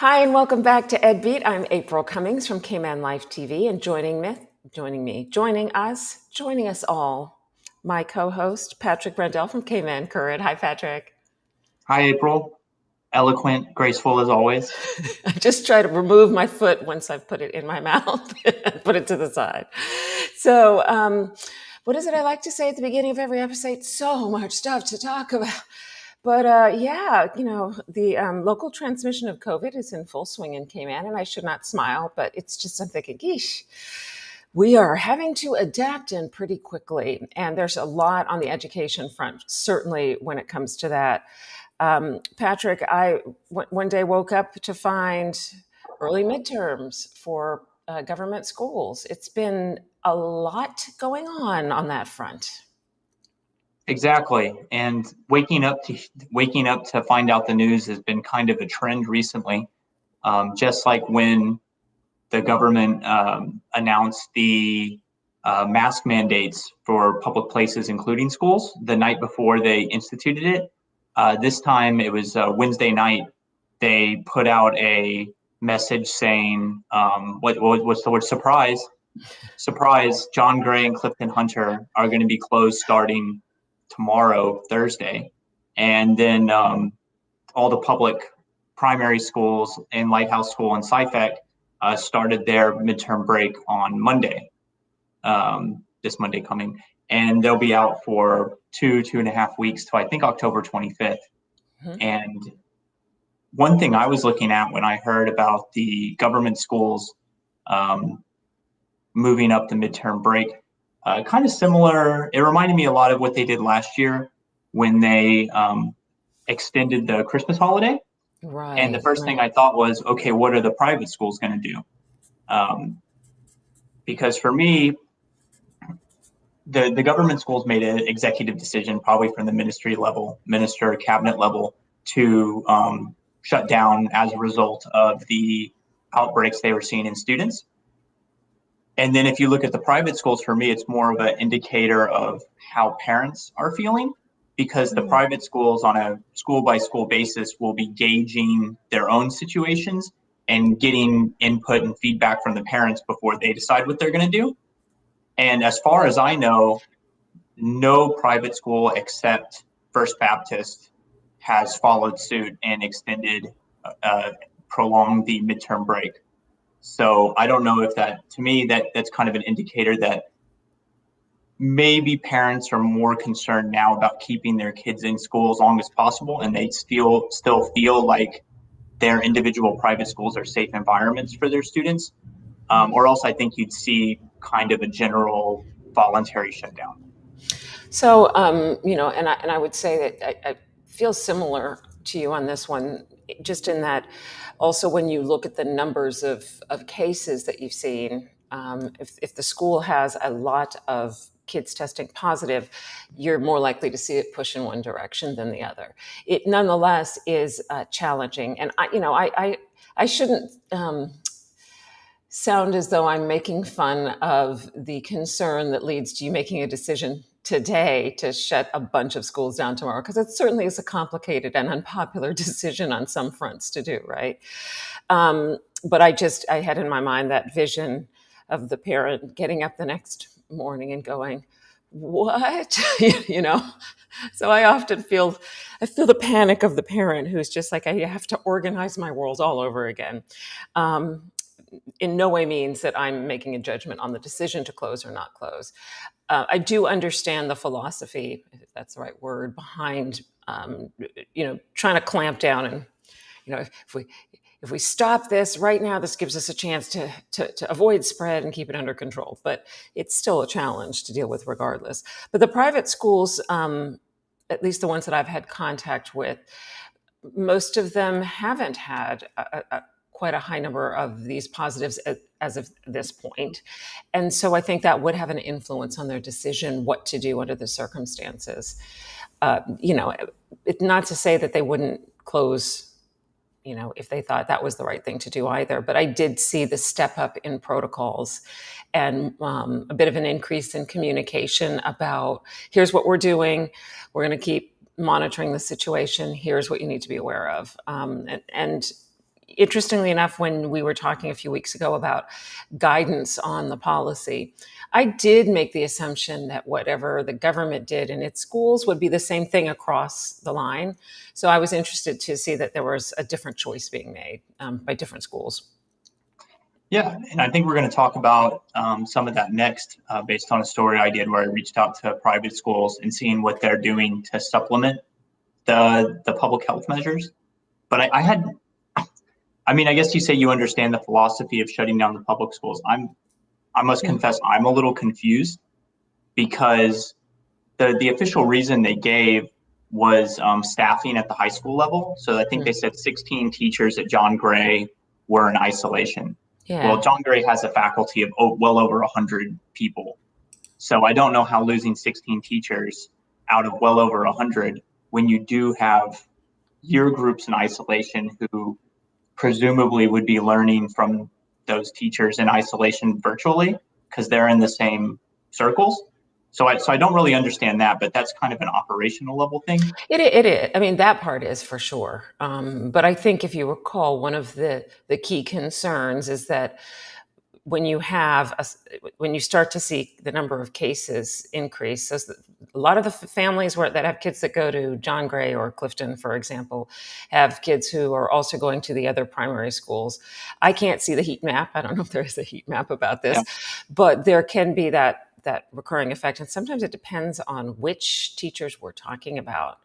Hi, and welcome back to EDBEAT. I'm April Cummings from Cayman Life TV, and joining us all, my co-host, Patrick Brendel from Cayman Current. Hi, Patrick. Hi, April. Eloquent, graceful as always. I just try to remove my foot once I've put it in my mouth and put it to the side. So, what is it I like to say at the beginning of every episode? So much stuff to talk about. But yeah, the local transmission of COVID is in full swing in Cayman, and I should not smile, but it's just, I'm thinking, geesh, we are having to adapt in pretty quickly. And there's a lot on the education front, certainly when it comes to that. Patrick, I one day woke up to find early midterms for government schools. It's been a lot going on that front. Exactly. And waking up to find out the news has been kind of a trend recently. Just like when the government announced the mask mandates for public places, including schools, the night before they instituted it. This time it was Wednesday night. They put out a message saying, what's the word? Surprise. Surprise, John Gray and Clifton Hunter are going to be closed starting tomorrow, Thursday. And then all the public primary schools and Lighthouse School and SciFec started their midterm break on Monday, this Monday coming. And they'll be out for two and a half weeks to, I think, October 25th. Mm-hmm. And one thing I was looking at when I heard about the government schools moving up the midterm break, kind of similar. It reminded me a lot of what they did last year when they extended the Christmas holiday. Right. And the first thing I thought was, okay, what are the private schools going to do? Because for me, the government schools made an executive decision, probably from the minister, cabinet level, to shut down as a result of the outbreaks they were seeing in students. And then if you look at the private schools, for me, it's more of an indicator of how parents are feeling, because the private schools on a school by school basis will be gauging their own situations and getting input and feedback from the parents before they decide what they're going to do. And as far as I know, no private school except First Baptist has followed suit and prolonged the midterm break. So I don't know if to me, that's kind of an indicator that maybe parents are more concerned now about keeping their kids in school as long as possible, and they still feel like their individual private schools are safe environments for their students. Or else I think you'd see kind of a general voluntary shutdown. So, and I would say that I feel similar to you on this one, just in that also when you look at the numbers of cases that you've seen, if the school has a lot of kids testing positive, you're more likely to see it push in one direction than the other. It nonetheless is challenging. And I shouldn't sound as though I'm making fun of the concern that leads to you making a decision today to shut a bunch of schools down tomorrow, because it certainly is a complicated and unpopular decision on some fronts to do, right? But I had in my mind that vision of the parent getting up the next morning and going, what? So I often feel the panic of the parent who's just like, I have to organize my world all over again. In no way means that I'm making a judgment on the decision to close or not close. I do understand the philosophy, if that's the right word, behind trying to clamp down, and if we stop this right now, this gives us a chance to avoid spread and keep it under control. But it's still a challenge to deal with regardless. But the private schools, at least the ones that I've had contact with, most of them haven't had quite a high number of these positives as of this point. And so I think that would have an influence on their decision what to do under the circumstances. Not to say that they wouldn't close, if they thought that was the right thing to do either. But I did see the step up in protocols and a bit of an increase in communication about, here's what we're doing. We're going to keep monitoring the situation. Here's what you need to be aware of. interestingly enough, when we were talking a few weeks ago about guidance on the policy, I did make the assumption that whatever the government did in its schools would be the same thing across the line. So I was interested to see that there was a different choice being made by different schools. Yeah, and I think we're going to talk about some of that next, based on a story I did where I reached out to private schools and seeing what they're doing to supplement the public health measures. But I mean, I guess you say you understand the philosophy of shutting down the public schools. I must Yeah. confess, I'm a little confused because the official reason they gave was staffing at the high school level. So I think they said 16 teachers at John Gray were in isolation. Well, Yeah. John Gray has a faculty of well over 100 people. So I don't know how losing 16 teachers out of well over 100 when you do have year groups in isolation who presumably would be learning from those teachers in isolation virtually because they're in the same circles. So I don't really understand that, but that's kind of an operational level thing. It is. I mean, that part is for sure. But I think if you recall, one of the key concerns is that when you have when you start to see the number of cases increase, so a lot of the families that have kids that go to John Gray or Clifton, for example, have kids who are also going to the other primary schools. I can't see the heat map. I don't know if there is a heat map about Yeah. this, but there can be that recurring effect, and sometimes it depends on which teachers we're talking about.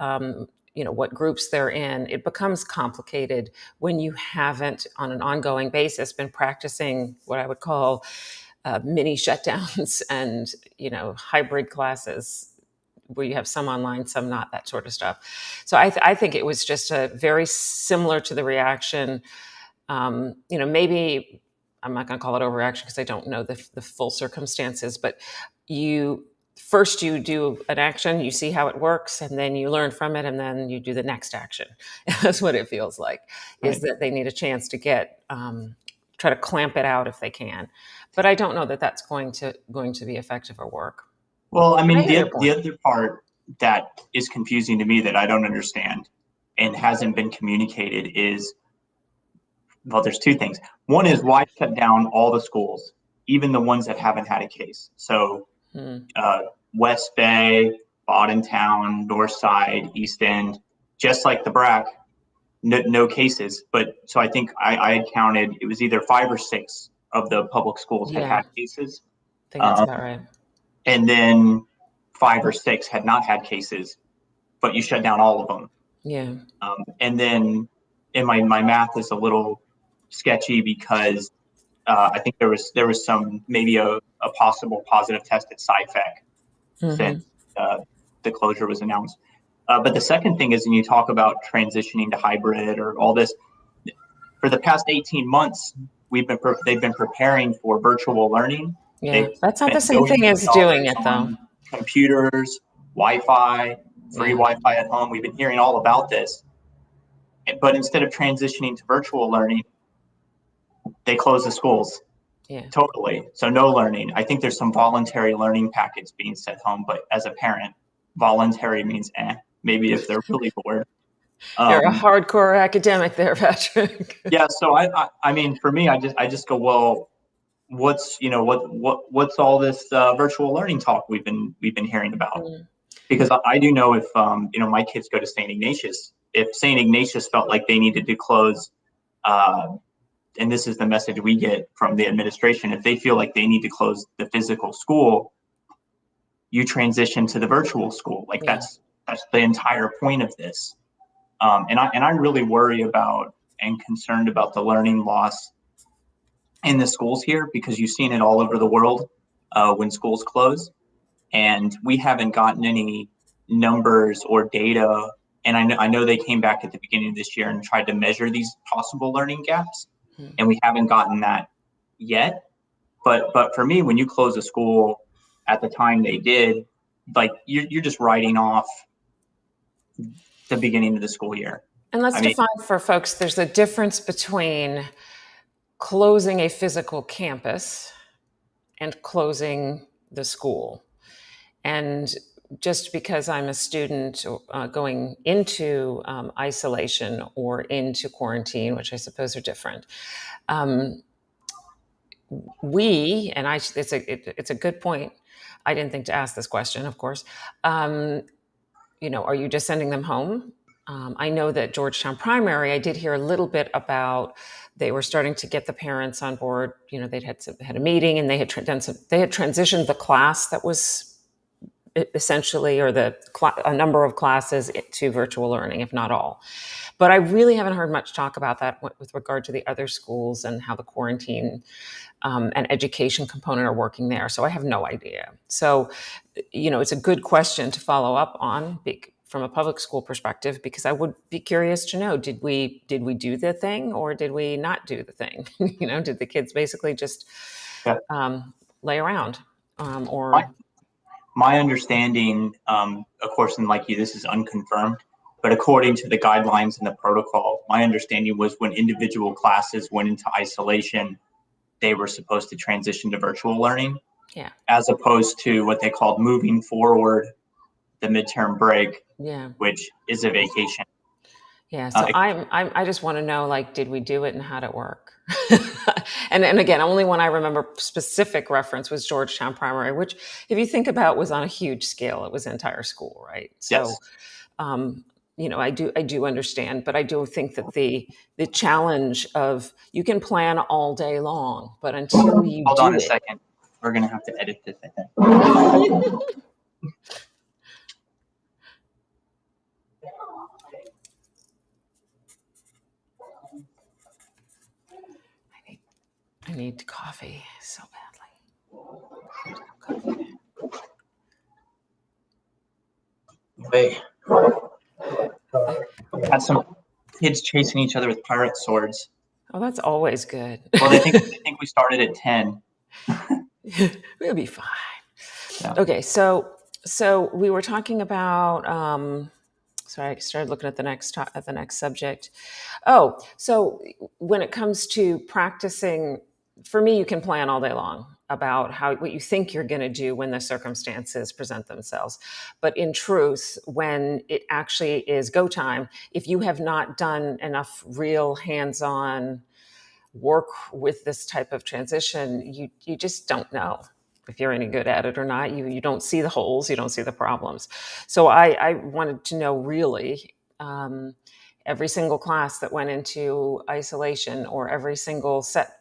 Um, what groups they're in. It becomes complicated when you haven't, on an ongoing basis, been practicing what I would call mini shutdowns and hybrid classes where you have some online, some not, that sort of stuff. So I think it was just a very similar to the reaction. Maybe I'm not going to call it overreaction because I don't know the full circumstances, but you first you do an action, you see how it works, and then you learn from it, and then you do the next action. That's what it feels like, is Right. that they need a chance to try to clamp it out if they can. But I don't know that that's going to be effective or work. Well, I But I mean, hear your the point. other part that is confusing to me that I don't understand and hasn't been communicated is, well, there's two things. One is why shut down all the schools, even the ones that haven't had a case. So Hmm. uh, West Bay, Town, North Side, East End, just like the BRAC, no cases. But so I think I had counted, it was either 5 or 6 of the public schools had Yeah, had I cases. think that's Um, about right. and then 5 or 6 had not had cases, but you shut down all of them. Yeah, And then, and my math is a little sketchy because I think there was some maybe a possible positive test at SciFec hmm, since the closure was announced. But the second thing is when you talk about transitioning to hybrid or all this, for the past 18 months, they've been preparing for virtual learning. yeah. They've That's not been the same billing thing these as doing dollars it, though. on computers, Wi-Fi, free Yeah, Wi-Fi at home. We've been hearing all about this. But instead of transitioning to virtual learning, they close the schools yeah. totally. So no learning. I think there's some voluntary learning packets being sent home, but as a parent, voluntary means maybe if they're really bored. You're a Um, hardcore academic there, Patrick. yeah. So I mean, for me, I just go, well, what's all this virtual learning talk we've been hearing about? Mm, Because I do know if my kids go to St. Ignatius, if St. Ignatius felt like they needed to close, uh, and this is the message we get from the administration, if they feel like they need to close the physical school, you transition to the virtual school. Like yeah. that's the entire point of this. And I really worry about and concerned about the learning loss in the schools here because you've seen it all over the world when schools close, and we haven't gotten any numbers or data. And I know they came back at the beginning of this year and tried to measure these possible learning gaps, Mm. and we haven't gotten that yet. But for me, when you close a school at the time they did, like you're just writing off the beginning of the school year. And let's I mean, define for folks, there's a difference between closing a physical campus and closing the school. And just because I'm a student going into isolation or into quarantine, which I suppose are different, um, it's a good point. I didn't think to ask this question, of course. Um, are you just sending them home? I know that Georgetown Primary, I did hear a little bit about they were starting to get the parents on board. They'd had a meeting and they had transitioned the class that was essentially, or a number of classes to virtual learning, if not all. But I really haven't heard much talk about that with regard to the other schools and how the quarantine and education component are working there. So I have no idea. So, it's a good question to follow up on from a public school perspective, because I would be curious to know, did we do the thing or did we not do the thing? Did the kids basically just Yeah. lay around My, or my understanding, of course, and like you, this is unconfirmed, but according to the guidelines and the protocol, my understanding was when individual classes went into isolation, they were supposed to transition to virtual learning, yeah, as opposed to what they called moving forward, the midterm break, yeah. which is a vacation. Yeah, so I just want to know, like, did we do it and how'd it work? And again, only one I remember specific reference was Georgetown Primary, which, if you think about, was on a huge scale. It was entire school, right? So, Yes. um, I do understand, but I do think that the challenge of, you can plan all day long, but until you Hold on do a it. second. We're going to have to edit this, I think. I need coffee so badly. There's no Wait. coffee. Had some kids chasing each other with pirate swords. Oh, that's always good. Well, they think we started at 10. We'll be fine. Yeah. Okay, so we were talking about. Sorry, I started looking at the next subject. Oh, so when it comes to practicing, for me, you can plan all day long about what you think you're going to do when the circumstances present themselves. But in truth, when it actually is go time, if you have not done enough real hands-on work with this type of transition, you just don't know if you're any good at it or not. You don't see the holes, you don't see the problems. So I wanted to know, really, every single class that went into isolation, or every single set,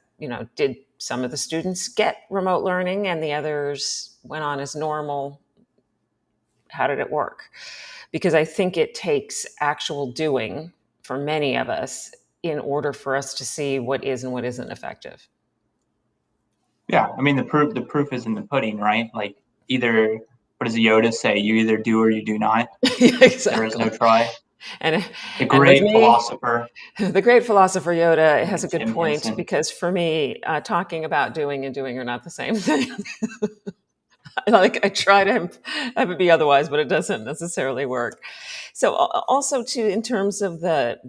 did some of the students get remote learning and the others went on as normal? How did it work? Because I think it takes actual doing for many of us in order for us to see what is and what isn't effective. Yeah. I mean, the proof is in the pudding, right? Like, either, what does Yoda say? You either do or you do not. Yeah, There is no exactly. try. And The and with great me, philosopher, the great philosopher Yoda has a good Tim point, Henson. because for me, talking about doing and doing are not the same thing. Like, I try to have it be otherwise, but it doesn't necessarily work. So also too, in terms of the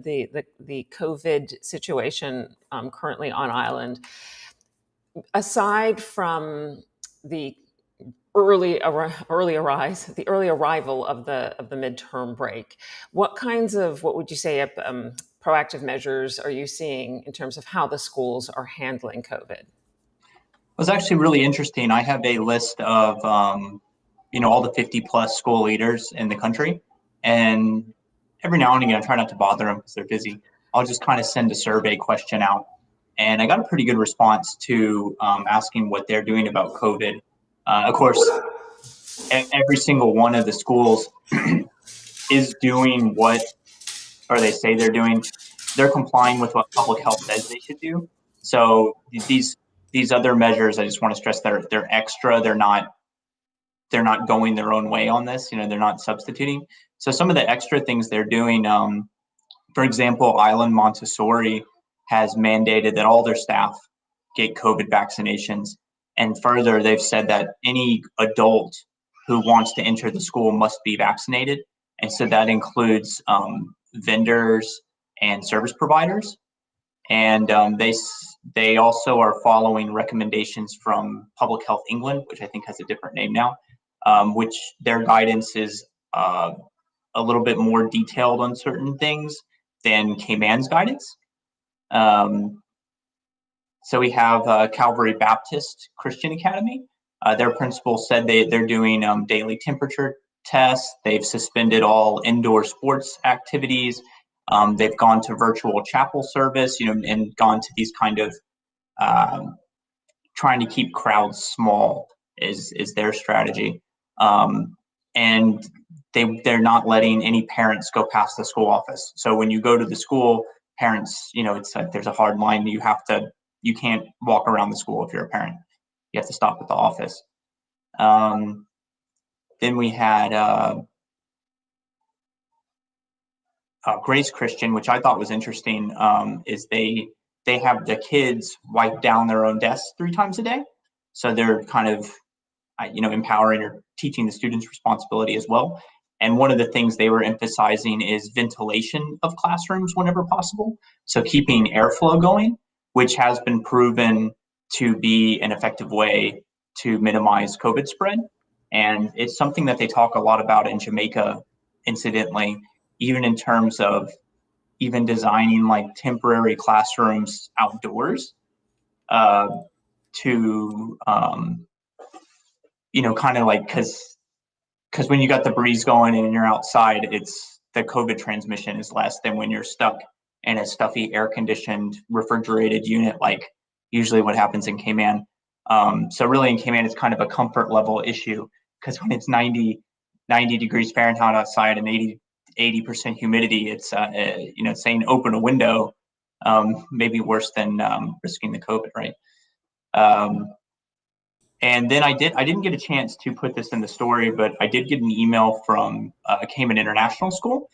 COVID situation currently on island, aside from the early arrival of the midterm break, what would you say proactive measures are you seeing in terms of how the schools are handling COVID? It was actually really interesting. I have a list of, all the 50 plus school leaders in the country. And every now and again, I try not to bother them because they're busy. I'll just kind of send a survey question out. And I got a pretty good response to asking what they're doing about COVID. Of course, every single one of the schools is doing what, or they say they're doing. They're complying with what public health says they should do. So these other measures, I just want to stress, they're extra. They're not going their own way on this. They're not substituting. So some of the extra things they're doing, for example, Island Montessori has mandated that all their staff get COVID vaccinations. And further, they've said that any adult who wants to enter the school must be vaccinated. And so that includes vendors and service providers. And they also are following recommendations from Public Health England, which I think has a different name now, which their guidance is a little bit more detailed on certain things than K-Man's guidance. So we have Calvary Baptist Christian Academy. Their principal said they're doing daily temperature tests. They've suspended all indoor sports activities. They've gone to virtual chapel service, and gone to these kind of trying to keep crowds small is their strategy. And they're not letting any parents go past the school office. So when you go to the school, parents, it's like there's a hard line. You can't walk around the school if you're a parent. You have to stop at the office. Then we had Grace Christian, which I thought was interesting, is they have the kids wipe down their own desks 3 times a day. So they're kind of, empowering or teaching the students responsibility as well. And one of the things they were emphasizing is ventilation of classrooms whenever possible. So keeping airflow going, which has been proven to be an effective way to minimize COVID spread. And it's something that they talk a lot about in Jamaica, incidentally, even in terms of even designing like temporary classrooms outdoors to, kind of like, because when you got the breeze going and you're outside, it's the COVID transmission is less than when you're stuck in a stuffy, air-conditioned, refrigerated unit, like usually what happens in Cayman. So really in Cayman, it's kind of a comfort level issue, because when it's 90 degrees Fahrenheit outside and 80% humidity, it's, saying open a window, maybe worse than risking the COVID, right? And then I didn't get a chance to put this in the story, but I did get an email from Cayman International School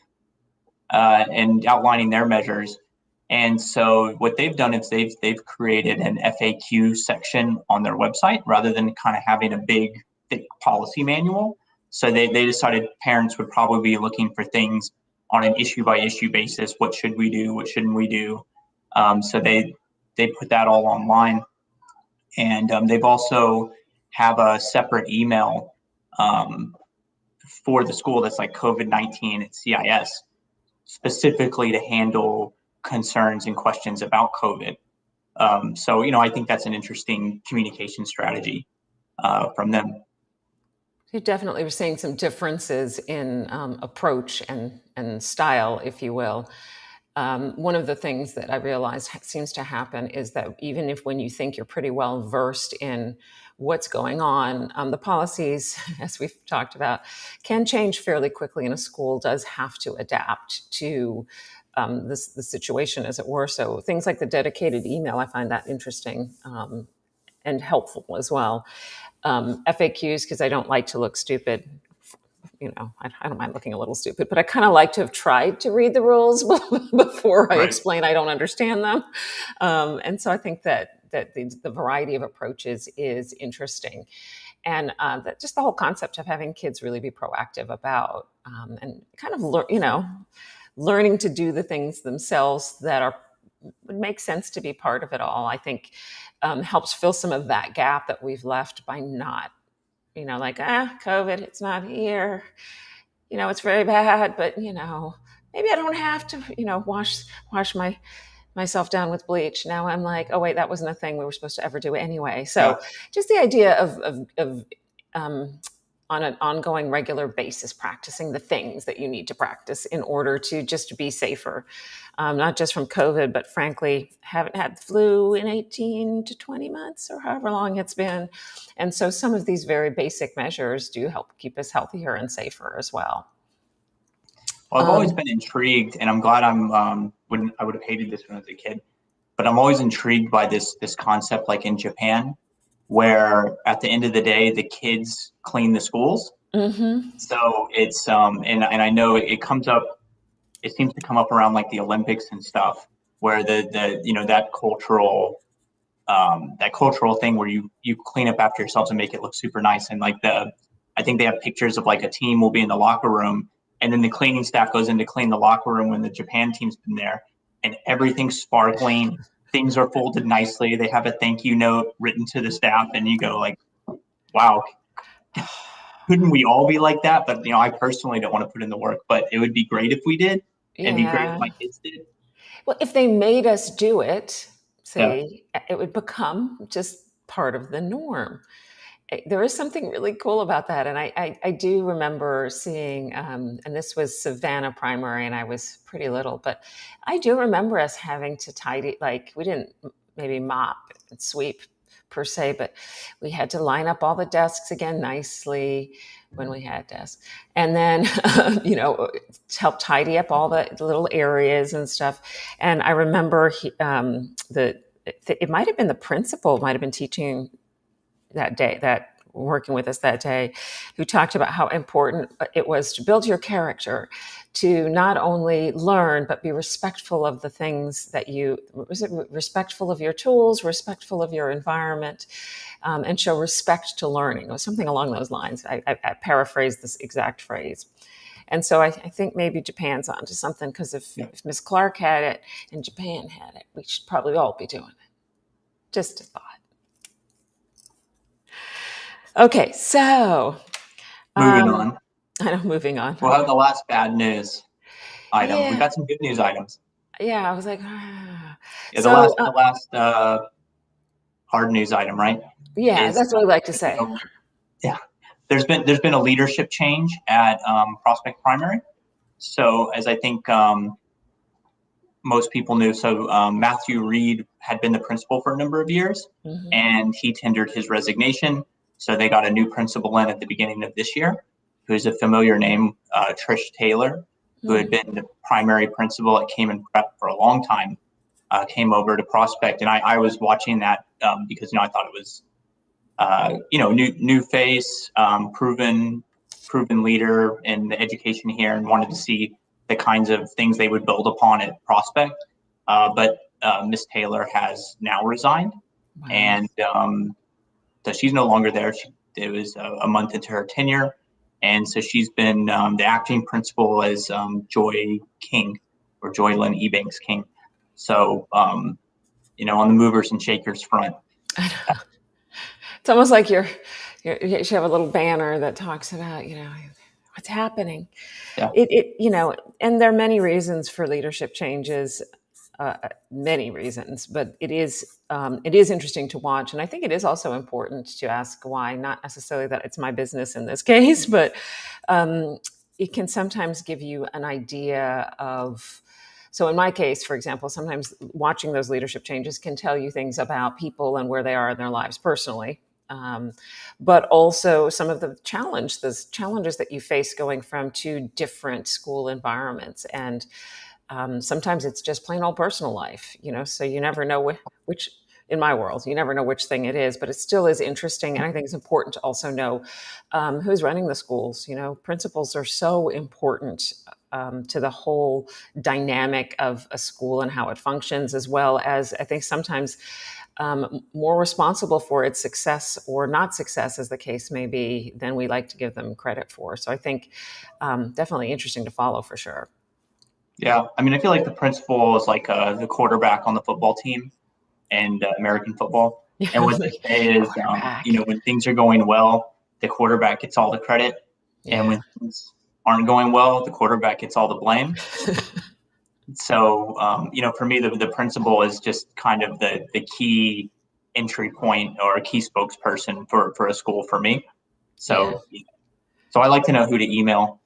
and outlining their measures. And so what they've done is they've created an FAQ section on their website rather than kind of having a big, thick policy manual. So they decided parents would probably be looking for things on an issue by issue basis. What should we do? What shouldn't we do? So they put that all online. And they've also have a separate email for the school that's like COVID-19 at CIS, specifically to handle concerns and questions about COVID. So, I think that's an interesting communication strategy from them. You definitely were seeing some differences in approach and style, if you will. One of the things that I realized seems to happen is that even if when you think you're pretty well versed in what's going on, the policies, as we've talked about, can change fairly quickly, and a school does have to adapt to the situation, as it were. So things like the dedicated email, I find that interesting and helpful as well. FAQs, because I don't like to look stupid. I don't mind looking a little stupid, but I kind of like to have tried to read the rules before I Right. explain I don't understand them. And so I think that the variety of approaches is interesting. And that just the whole concept of having kids really be proactive about and kind of, learning to do the things themselves that would make sense to be part of it all, I think helps fill some of that gap that we've left by not COVID, it's not here. It's very bad, but maybe I don't have to, wash myself down with bleach. Now I'm like, oh wait, that wasn't a thing we were supposed to ever do anyway. So Yeah. just the idea of on an ongoing, regular basis, practicing the things that you need to practice in order to just be safer, not just from COVID, but frankly, haven't had the flu in 18 to 20 months or however long it's been. And so some of these very basic measures do help keep us healthier and safer as well. Well, I've always been intrigued, and I'm glad when I would have hated this when I was a kid, but I'm always intrigued by this concept, like in Japan, where at the end of the day, the kids clean the schools. Mm-hmm. So it's and I know it comes up. It seems to come up around like the Olympics and stuff, where that cultural thing where you clean up after yourselves and make it look super nice. And like I think they have pictures of like a team will be in the locker room, and then the cleaning staff goes in to clean the locker room when the Japan team's been there, and everything's sparkling. Things are folded nicely. They have a thank you note written to the staff, and you go like, wow. couldn't we all be like that? But I personally don't want to put in the work, but it would be great if we did, and it'd be great if Yeah. my kids did. Well, if they made us do it, Yeah. see, it would become just part of the norm. There is something really cool about that. And I do remember seeing, and this was Savannah Primary, and I was pretty little, but I do remember us having to tidy, like, we didn't maybe mop and sweep per se, but we had to line up all the desks again nicely when we had desks. And then, help tidy up all the little areas and stuff. And I remember it might have been the principal, might have been teaching that day, that working with us that day, who talked about how important it was to build your character, to not only learn but be respectful of the things that respectful of your tools, respectful of your environment, and show respect to learning. It was something along those lines. I paraphrased this exact phrase. And so I think maybe Japan's onto something, because if Miss Clark had it and Japan had it, we should probably all be doing it. Just a thought. Okay, so Moving on. I know, moving on. We'll have the last bad news item. We Yeah, got some good news items. yeah. I was like, ah. Yeah, the So last hard news item, right? yeah, Is that's what I like to say. yeah. There's been a leadership change at Prospect Primary. So as I think most people knew, so Matthew Reed had been the principal for a number of years, Mhm. and he tendered his resignation. So they got a new principal in at the beginning of this year, who's a familiar name, Trish Taylor, who had been the primary principal at Cayman Prep for a long time, came over to Prospect. And I was watching that because I thought it was new face, proven leader in the education here, and wanted to see the kinds of things they would build upon at Prospect. But Miss Taylor has now resigned, Wow. and so she's no longer there. It was a month into her tenure, and so she's been the acting principal as Joy King, or Joy Lynn Ebanks King. So on the movers and shakers front. It's almost like you should have a little banner that talks about, what's happening. Yeah. And there are many reasons for leadership changes, many reasons, but it is interesting to watch, and I think it is also important to ask why. Not necessarily that it's my business in this case, but it can sometimes give you an idea of. So in my case, for example, sometimes watching those leadership changes can tell you things about people and where they are in their lives personally. Um, but also some of the challenges that you face going from two different school environments. And sometimes it's just plain old personal life, so you never know which, in my world, you never know which thing it is, but it still is interesting. And I think it's important to also know who's running the schools. Principals are so important to the whole dynamic of a school and how it functions, as well as I think sometimes more responsible for its success or not success, as the case may be, than we like to give them credit for. So I think definitely interesting to follow for sure. Yeah, I feel like the principal is like the quarterback on the football team and American football. And what they say is, Quarterback. when things are going well, the quarterback gets all the credit, and Yeah. when things aren't going well, the quarterback gets all the blame. So, for me, the principal is just kind of the key entry point or a key spokesperson for a school for me. Yeah. So I like to know who to email.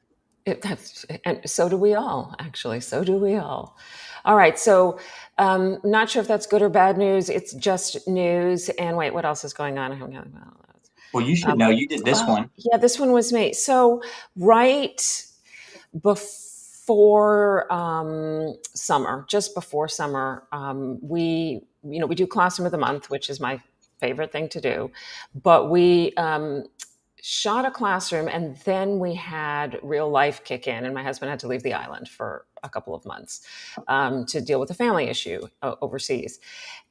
And so do we all, actually. So do we all. All right. So, not sure if that's good or bad news. It's just news. And wait, what else is going on? Well, you should know. You did this Oh, one. yeah, this one was me. So, right before summer, just before summer, we do classroom of the month, which is my favorite thing to do. But we shot a classroom, and then we had real life kick in, and my husband had to leave the island for a couple of months to deal with a family issue overseas.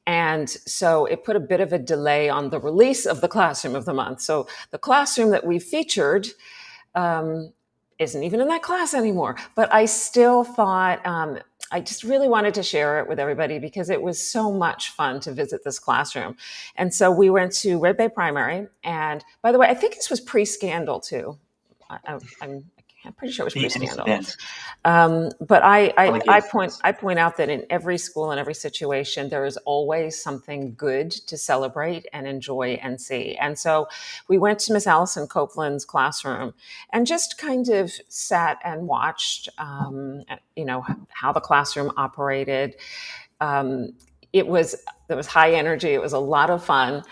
And so it put a bit of a delay on the release of the classroom of the month. So the classroom that we featured isn't even in that class anymore. But I still thought I just really wanted to share it with everybody because it was so much fun to visit this classroom. And so we went to Red Bay Primary. And by the way, I think this was pre-scandal too. I'm pretty sure it was The Bruce Scandal. incident But allegations. I point out that in every school and every situation, there is always something good to celebrate and enjoy and see. And so we went to Miss Allison Copeland's classroom and just kind of sat and watched, how the classroom operated. Um, there was high energy. It was a lot of fun.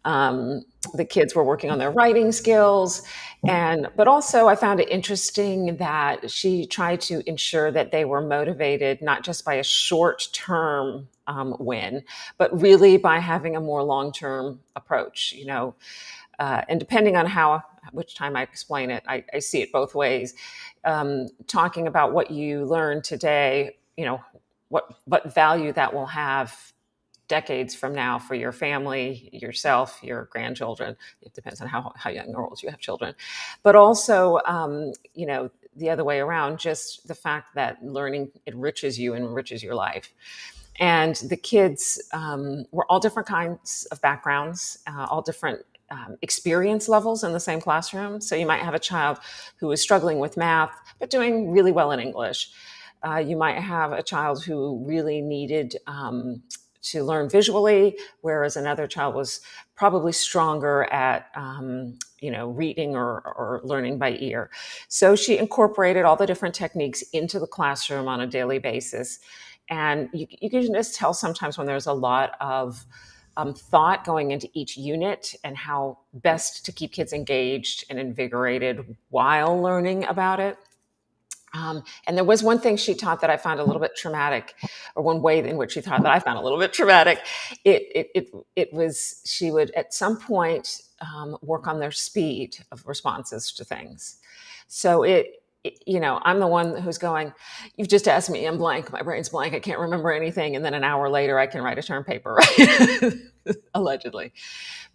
Um, the kids were working on their writing skills, but also I found it interesting that she tried to ensure that they were motivated not just by a short term win, but really by having a more long term approach. And depending on which time I explain it, I see it both ways. Talking about what you learned today, what value that will have decades from now for your family, yourself, your grandchildren. It depends on how young or old you have children. But also, the other way around, just the fact that learning enriches you and enriches your life. And the kids were all different kinds of backgrounds, all different experience levels in the same classroom. So you might have a child who is struggling with math, but doing really well in English. You might have a child who really needed to learn visually, whereas another child was probably stronger at reading or learning by ear. So she incorporated all the different techniques into the classroom on a daily basis. And you can just tell sometimes when there's a lot of thought going into each unit and how best to keep kids engaged and invigorated while learning about it. And there was one thing she taught that I found a little bit traumatic, or one way in which she taught that I found a little bit traumatic. It was she would at some point work on their speed of responses to things. So I'm the one who's going, you've just asked me, I'm blank, my brain's blank, I can't remember anything, and then an hour later I can write a term paper, right? Allegedly.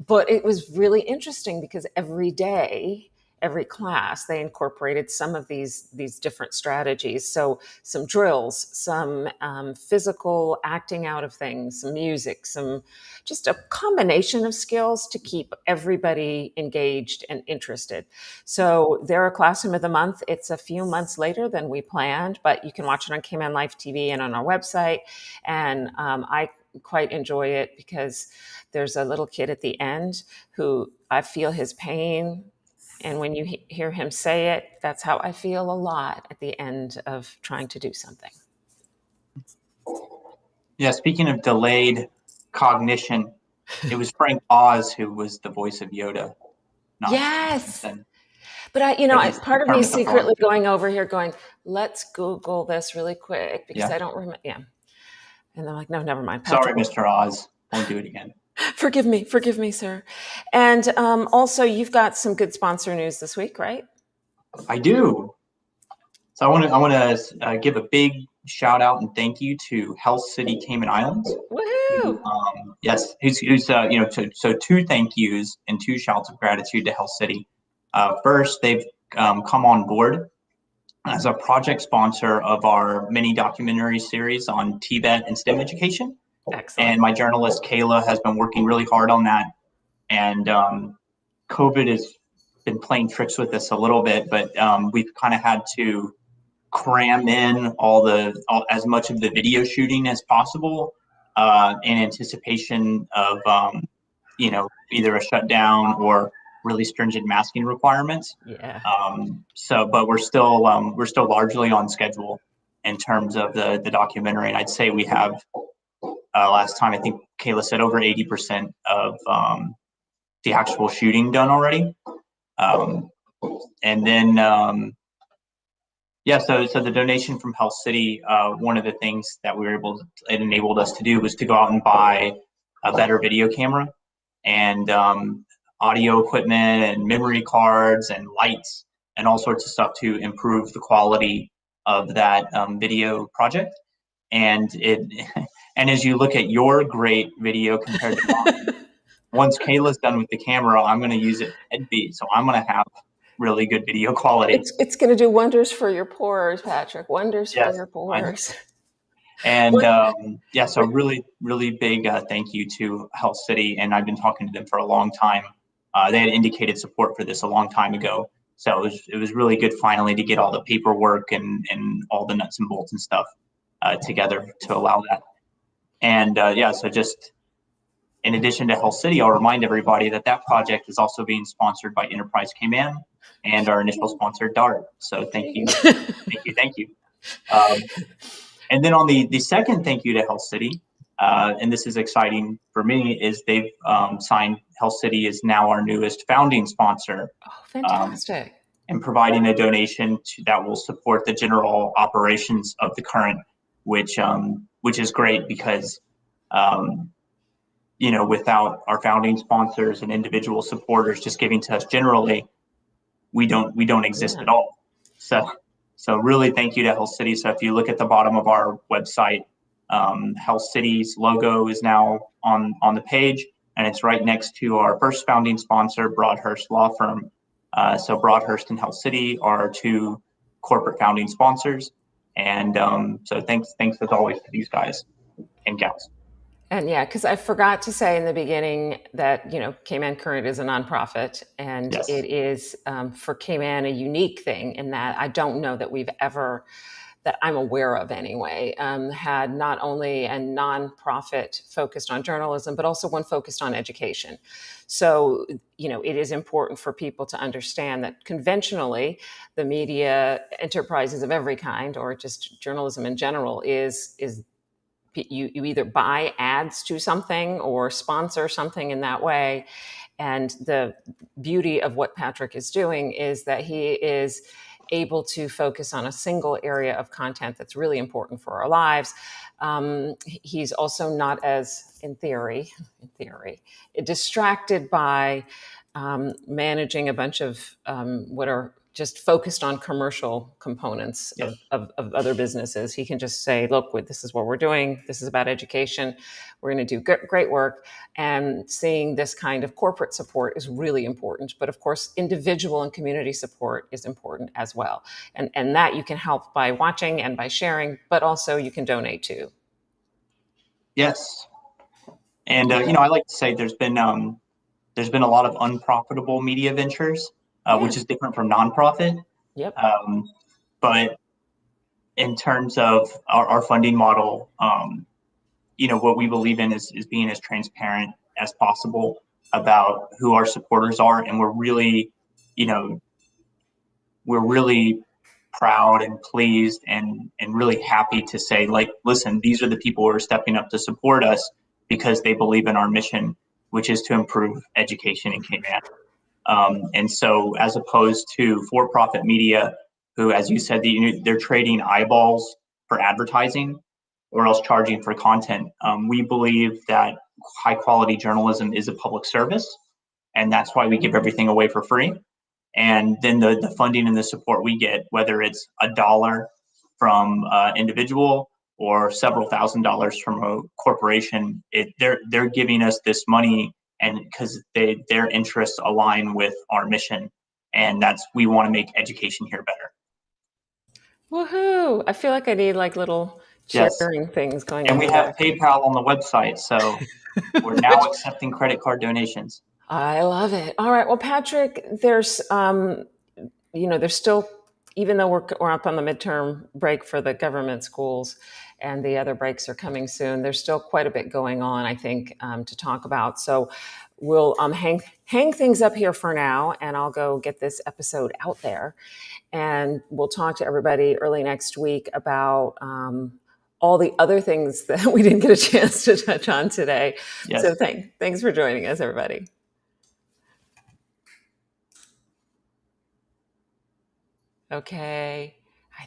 But it was really interesting because every day, every class, they incorporated some of these different strategies. So some drills, some physical acting out of things, some music, some just a combination of skills to keep everybody engaged and interested. So they're a classroom of the month. It's a few months later than we planned, but you can watch it on Cayman Life TV and on our website. And I quite enjoy it because there's a little kid at the end who I feel his pain. And when you hear him say it, that's how I feel a lot at the end of trying to do something. Yeah, speaking of delayed cognition, it was Frank Oz who was the voice of Yoda, not Yes. Simpson. But But he's part of me Kermit the Frog. secretly going over here going, let's Google this really quick because Yeah. I don't remember. Yeah. And they're like, no, never mind. Sorry, Patrick, Mr. Oz. Won't do it again. forgive me, sir. And also, you've got some good sponsor news this week, right? I do. So I want to give a big shout out and thank you to Health City Cayman Islands. Woohoo! Yes, so two thank yous and two shouts of gratitude to Health City. First, they've come on board as a project sponsor of our mini documentary series on TVET and STEM education. Excellent. And my journalist Kayla has been working really hard on that. And COVID has been playing tricks with us a little bit, but we've kind of had to cram in as much of the video shooting as possible in anticipation of either a shutdown or really stringent masking requirements. Yeah. But we're still largely on schedule in terms of the documentary, and I'd say we have last time I think Kayla said over 80% of the actual shooting done already. And then so the donation from Health City, one of the things that it enabled us to do was to go out and buy a better video camera and audio equipment and memory cards and lights and all sorts of stuff to improve the quality of that video project. And and as you look at your great video compared to mine, once Kayla's done with the camera, I'm going to use it for EDBEAT, so I'm going to have really good video quality. It's going to do wonders for your pores, Patrick. Wonders for your pores. And so really, really big thank you to Health City. And I've been talking to them for a long time. They had indicated support for this a long time ago. So it was really good finally to get all the paperwork and all the nuts and bolts and stuff together to allow that. And so just in addition to Health City, I'll remind everybody that that project is also being sponsored by Enterprise Cayman and our initial sponsor, DART. So thank you, thank you. And then on the second thank you to Health City, and this is exciting for me, is they've signed Health City is now our newest founding sponsor. Oh, fantastic. And providing a donation that will support the general operations of the current, which is great because without our founding sponsors and individual supporters just giving to us generally, we don't exist at all. So really thank you to Health City. So if you look at the bottom of our website, Health City's logo is now on the page, and it's right next to our first founding sponsor, Broadhurst Law Firm. So Broadhurst and Health City are our two corporate founding sponsors. And so thanks as always to these guys and gals. And yeah, because I forgot to say in the beginning that, Cayman Current is a nonprofit, and Yes. it is for Cayman a unique thing in that I don't know that we've ever, that I'm aware of anyway, had not only a nonprofit focused on journalism, but also one focused on education. So, it is important for people to understand that conventionally, the media enterprises of every kind, or just journalism in general, is you either buy ads to something or sponsor something in that way. And the beauty of what Patrick is doing is that he is able to focus on a single area of content that's really important for our lives. He's also not as, in theory, distracted by managing a bunch of what are just focused on commercial components of other businesses. He can just say, look, this is what we're doing. This is about education. We're going to do great work. And seeing this kind of corporate support is really important. But of course, individual and community support is important as well. And that you can help by watching and by sharing, but also you can donate to. Yes. And, I like to say there's been a lot of unprofitable media ventures, which is different from nonprofit. Yep. But in terms of our funding model, what we believe in is being as transparent as possible about who our supporters are. And we're really proud and pleased and really happy to say, like, listen, these are the people who are stepping up to support us because they believe in our mission, which is to improve education in Cayman. And so as opposed to for-profit media, who, as you said, they're trading eyeballs for advertising or else charging for content. We believe that high quality journalism is a public service, and that's why we give everything away for free. And then the funding and the support we get, whether it's $1 from an individual or several $1,000s from a corporation, they're giving us this money, and because their interests align with our mission, and we want to make education here better. Woohoo! I feel like I need little cheering things going on. And we have PayPal on the website, so we're now accepting credit card donations. I love it. All right. Well, Patrick, there's there's still, even though we're up on the midterm break for the government schools and the other breaks are coming soon, there's still quite a bit going on, I think, to talk about. So we'll hang things up here for now, and I'll go get this episode out there. And we'll talk to everybody early next week about all the other things that we didn't get a chance to touch on today. Yes. So thanks for joining us, everybody. Okay.